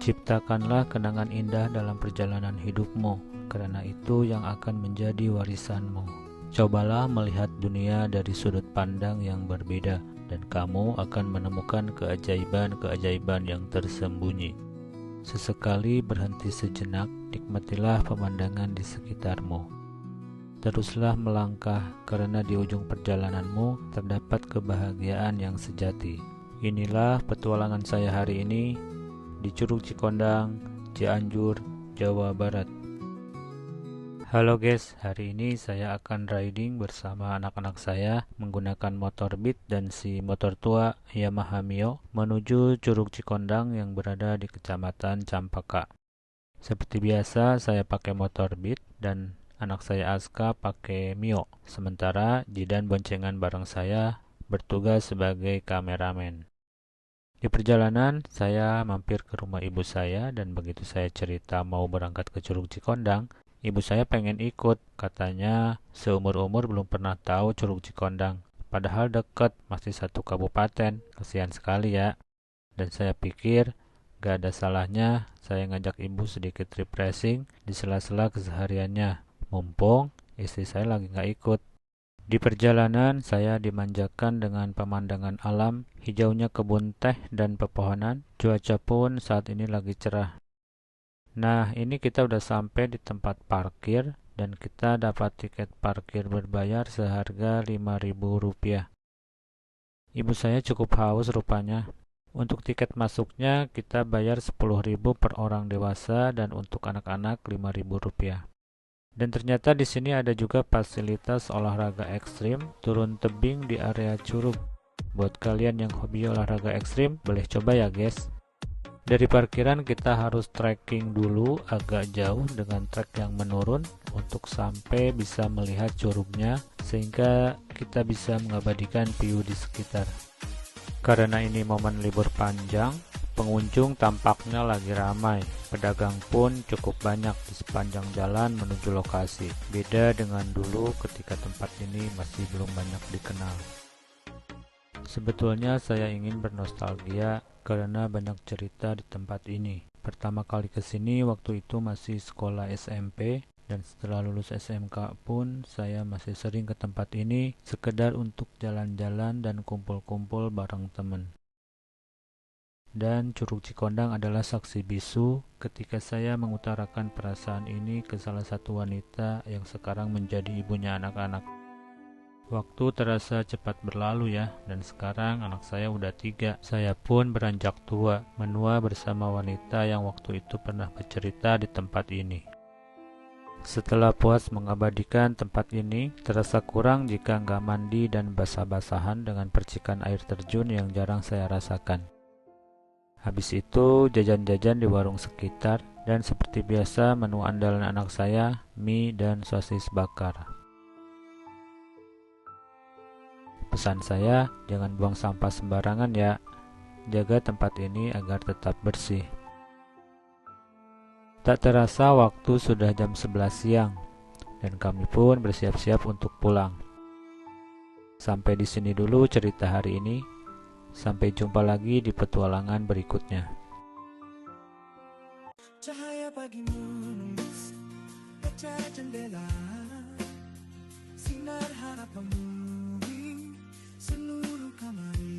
Ciptakanlah kenangan indah dalam perjalanan hidupmu, karena itu yang akan menjadi warisanmu. Cobalah melihat dunia dari sudut pandang yang berbeda, dan kamu akan menemukan keajaiban-keajaiban yang tersembunyi. Sesekali berhenti sejenak, nikmatilah pemandangan di sekitarmu. Teruslah melangkah, karena di ujung perjalananmu terdapat kebahagiaan yang sejati. Inilah petualangan saya hari ini di Curug Cikondang, Cianjur, Jawa Barat. Halo guys, hari ini saya akan riding bersama anak-anak saya menggunakan motor Beat dan si motor tua Yamaha Mio menuju Curug Cikondang yang berada di Kecamatan Campaka. Seperti biasa, saya pakai motor Beat dan anak saya Aska pakai Mio. Sementara Jidan boncengan bareng saya bertugas sebagai kameramen. Di perjalanan, saya mampir ke rumah ibu saya dan begitu saya cerita mau berangkat ke Curug Cikondang, ibu saya pengen ikut. Katanya seumur-umur belum pernah tahu Curug Cikondang. Padahal dekat, masih satu kabupaten. Kasihan sekali ya. Dan saya pikir gak ada salahnya saya ngajak ibu sedikit refreshing di sela-sela kesehariannya. Mumpung istri saya lagi gak ikut. Di perjalanan, saya dimanjakan dengan pemandangan alam, hijaunya kebun teh dan pepohonan. Cuaca pun saat ini lagi cerah. Nah, ini kita udah sampai di tempat parkir dan kita dapat tiket parkir berbayar seharga Rp5.000. Ibu saya cukup haus rupanya. Untuk tiket masuknya kita bayar Rp10.000 per orang dewasa dan untuk anak-anak Rp5.000. Dan ternyata di sini ada juga fasilitas olahraga ekstrim, turun tebing di area curug. Buat kalian yang hobi olahraga ekstrim, boleh coba ya guys. Dari parkiran kita harus trekking dulu agak jauh dengan trek yang menurun untuk sampai bisa melihat curugnya, sehingga kita bisa mengabadikan view di sekitar. Karena ini momen libur panjang, pengunjung tampaknya lagi ramai. Pedagang pun cukup banyak di sepanjang jalan menuju lokasi. Beda dengan dulu ketika tempat ini masih belum banyak dikenal. Sebetulnya saya ingin bernostalgia karena banyak cerita di tempat ini. Pertama kali ke sini waktu itu masih sekolah SMP, dan setelah lulus SMK pun saya masih sering ke tempat ini sekedar untuk jalan-jalan dan kumpul-kumpul bareng teman. Dan Curug Cikondang adalah saksi bisu ketika saya mengutarakan perasaan ini ke salah satu wanita yang sekarang menjadi ibunya anak-anak. Waktu terasa cepat berlalu ya, dan sekarang anak saya udah 3. Saya pun beranjak tua, menua bersama wanita yang waktu itu pernah bercerita di tempat ini. Setelah puas mengabadikan tempat ini, terasa kurang jika nggak mandi dan basah-basahan dengan percikan air terjun yang jarang saya rasakan. Habis itu jajan-jajan di warung sekitar, dan seperti biasa menu andalan anak saya, mie dan sosis bakar. Pesan saya, jangan buang sampah sembarangan ya, jaga tempat ini agar tetap bersih. Tak terasa waktu sudah jam 11 siang, dan kami pun bersiap-siap untuk pulang. Sampai di sini dulu cerita hari ini. Sampai jumpa lagi di petualangan berikutnya. Cahaya pagi menembus kaca jendela, sinar harapan memenuhi seluruh kamar.